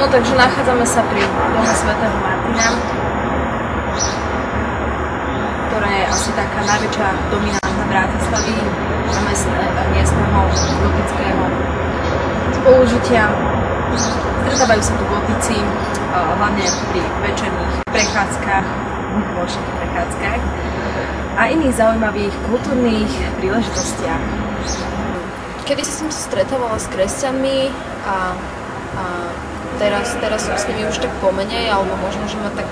takže nachádzame sa pri dome svätého Martina, ktorá je asi taká najväčšia dominanta Bratislavy a miestneho gotického spolužitia. Stretávajú sa tu gotici, hlavne pri večerných prechádzkach, a iných zaujímavých kultúrnych príležitostiach. Kedy som sa stretávala s kresťanmi a teraz som s nimi už tak pomenej, alebo možno, že ma tak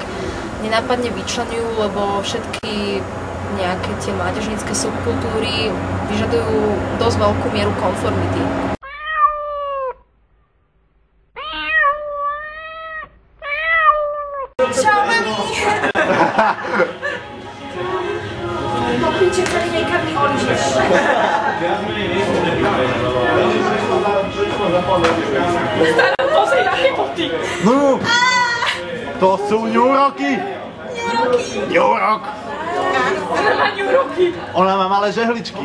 nenápadne vyčlenujú, lebo všetky nejaké tie mládežnícke subkultúry vyžadujú dosť veľkú mieru konformity. Čau, mami! Popíče celý make-up mi olížeš. No, to sú ňúroky. Ňúrok. Ona má ňúroky. Ona má malé žehličky.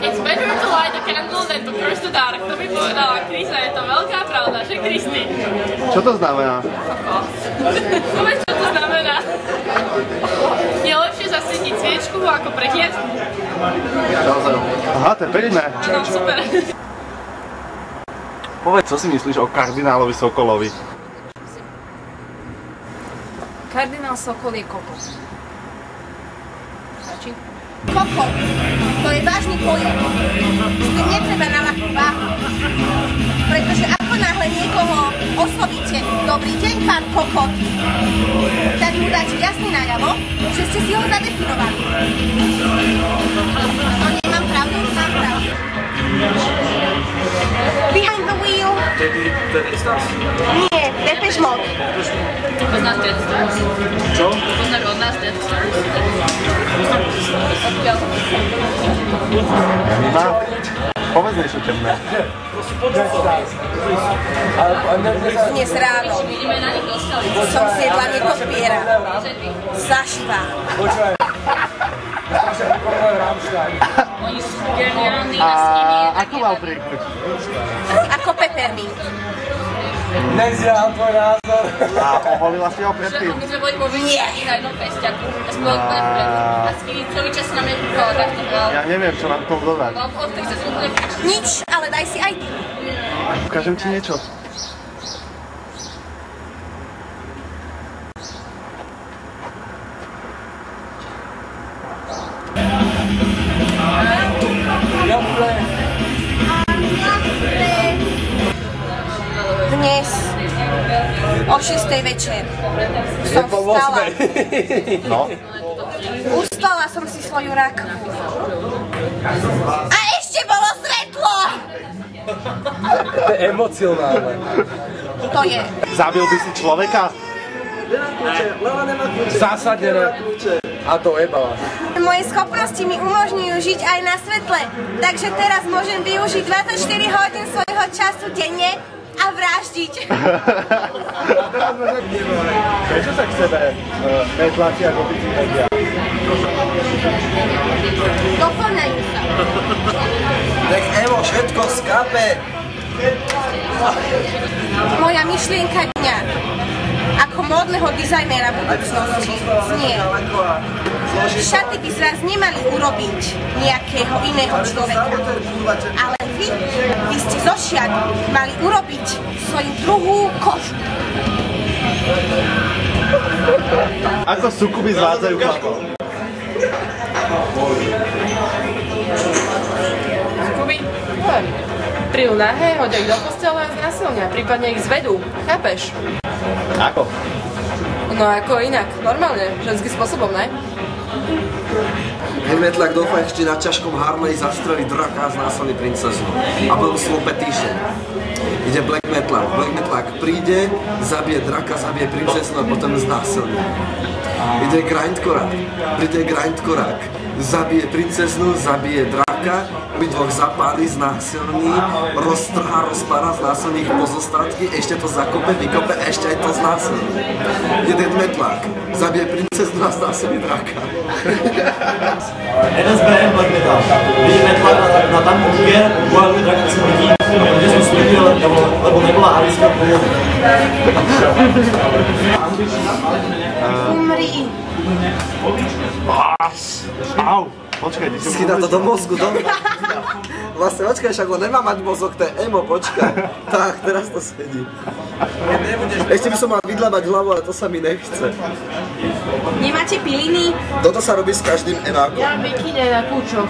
It's better to light a candle than to curse the dark. To by povedala Krisa, je to veľká pravda, že Kristi? Čo to znamená? Povedz, čo to znamená? Je lepšie zasvietiť sviečku ako pretiec? Aha, to je pekné. Áno, super. Povedz, čo si myslíš o kardinálovi Sokolovi? Kardinál Sokol je kokos. Stačí? Kokot, to je vážny pojem. S tým netreba na ľahkú váhu. Pretože ako náhle niekoho oslovíte, dobrý deň, pán kokot, tak mu dáte jasný najavo, že ste si ho zadefinovali. No nemám pravdu? Mám pravdu. Behind the wheel. Nie, Depeche Mode. Poznáš Death Stars? Čo? Poznáš od nás Death Stars? Nemá? Povedz niečo temné. Dnes ráno Ideme na nich dostali. som siedla netopiera. Zašivá. Oni sú geniálni A a s nimi je ako mal príchuť? Ako peppermint. Nezdielal tvoj názor. A oholila si ho predtým? My sme boli vo Viedni na jednom festiaku. Ja som bol úplne vpredu. A Skinny celý čas na mňa kúkala takto. Ja neviem, čo nám k tomu dodať. Odtedy sa som úplne prišla. Nič, ale daj si aj ty. Ukážem ti niečo. Dnes o 6:00 večer som vstala. No. Ustala som si svoju rakvu. A ešte bolo svetlo! To je emocionálne. To je. Zabil by si človeka? Zásadne ne. A to jebala. Moje schopnosti mi umožňujú žiť aj na svetle, takže teraz môžem využiť 24 hodín svojho času denne a vraždiť. Prečo sa k sebe metláci a gotici hodia? Doplňajú sa. Nech Emo všetko skape. Moja myšlienka dňa ako módneho dizajnéra budúcnosti znie: šaty by z vás nemali urobiť nejakého iného človeka, ale vy by ste zo šiat mali urobiť svoju druhú kožu. Ako sukuby zvádzajú chlapov? Kuby? Prídu nahé, hodia ich do postele a znásilnia, prípadne ich zvedú. Chápeš? Ako? No ako inak, normálne, ženským spôsobom, ne? Hemetlak do ešte na ťažkom Harley zastreli draka a znásilní princezu. A byl slow petition. Ide Black Metlak. Black Metlak príde, zabije draka, zabije princezu a potom znásilní. Ide Grindkorák. Príde Grindkorák. zabije princeznu, zabije draka, obidvoch zapáli, znásilní, roztrhá, rozpára, znásilní ich pozostatky, ešte to zakope, vykope, ešte aj to znásilní. Jeden metlák, zabije princeznu a znásilní draka. NSBM Black Metal. Vidím metal na tanku úvěr, bojový drak se lidí, kde jsem slíbil, lebo nebyla Aliska původně. Umri. Au, počkaj, ty si Schýda to do mozgu, Vlastne, počkaj, však on nemá mať mozog, to je emo, počkaj. Tak, teraz to sedí. Ešte by som mal vydľabať hlavu, ale to sa mi nechce. Nemáte piliny? Toto sa robí s každým emákom. Ja mikine na kúčoch.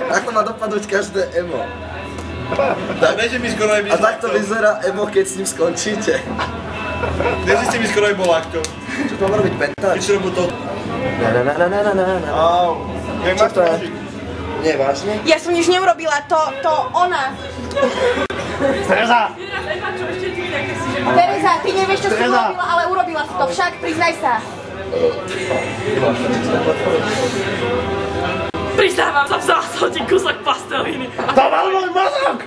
Takto má dopadnúť každé emo. Vieš, mi skoro aj A takto vyzerá emo, keď s ním skončíte. Vieš, že ste mi skoro aj bol akto. Čo to má robiť pentáč? Čo robil to? Au. Jak máš to robiť? Nie, vážne? Ja som nič neurobila, to ona. Tereza! Tereza, ty nevieš, čo som urobila, ale urobila si to však, priznaj sa. Priznávam sa, vzala som ti kúsok pasteliny. To mal môj mozog!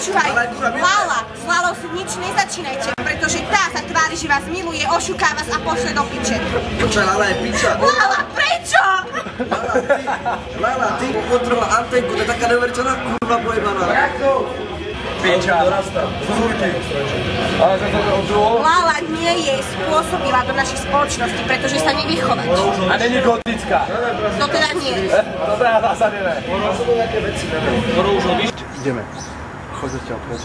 Počúvaj, Lala, s Lalou si nič nezačínajte, pretože tá sa tvári, že vás miluje, ošuká vás a pošle do piče. Počkaj, Lala je piča. Lala, prečo? Lala, ty potrhla antenku, to je taká neuveriteľná kurva pojebaná. Piča. Ale za to odžulo? Lala nie je spôsobila do našej spoločnosti, pretože sa nevie chovať. A není gotická. To teda nie. Dobre, a zasadené. Skoro už odísť? Ideme. Choď zatiaľ preč.